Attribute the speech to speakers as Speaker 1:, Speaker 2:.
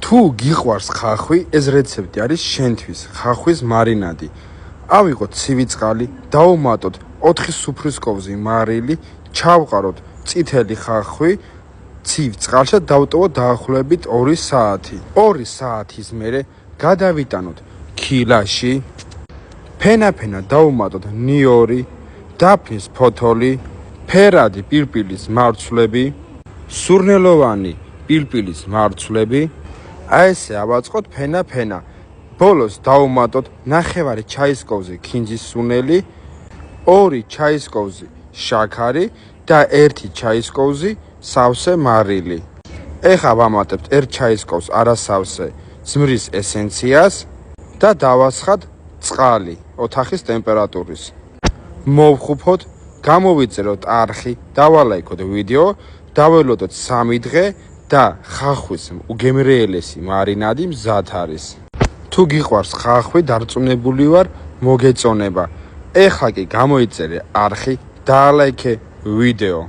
Speaker 1: თუ გიყვარს ხახვი, ეს რეცეპტი არის შენთვის, ხახვის მარინადი. ავიღოთ ცივი წყალი, დავუმატოთ 4 სუფრის კოვზი მარილი, ჩავყაროთ წითელი ხახვი, ცივ წყალში და დავტოვოთ დაახლოებით 2 საათი. 2 საათის მერე გადავიტანოთ ქილაში, ფენა დავუმატოთ ნიორი, დაფნის ფოთოლი, ფერადი პირპილის მარცვლები, სურნელოვანი პირპილის მარცვლები, ესე ავაწყოთ ფენა. ბოლოს დავუმატოთ ნახევარი ჩაის კოვზი ქინძის სუნელი, 2 ჩაის კოვზი შაქარი და 1 ჩაის კოვზი სავსე მარილი. ეხლა ვამატებთ 1 ჩაის კოვს არასავსე ზმრის ესენციას და დავასხათ წყალი ოთახის ტემპერატურის. მოვხუფოთ, გამოვიწეროთ არხი, დავალაიქოთ ვიდეო, დაველოდოთ 3 დღე და ხახვის უგემრიელესი მარინადი მზად არის. თუ გიყვარს ხახვი, დარწმუნებული ვარ, მოგეწონება. ეხლა კი გამოიწერე არხი, დაალაიქე ვიდეო.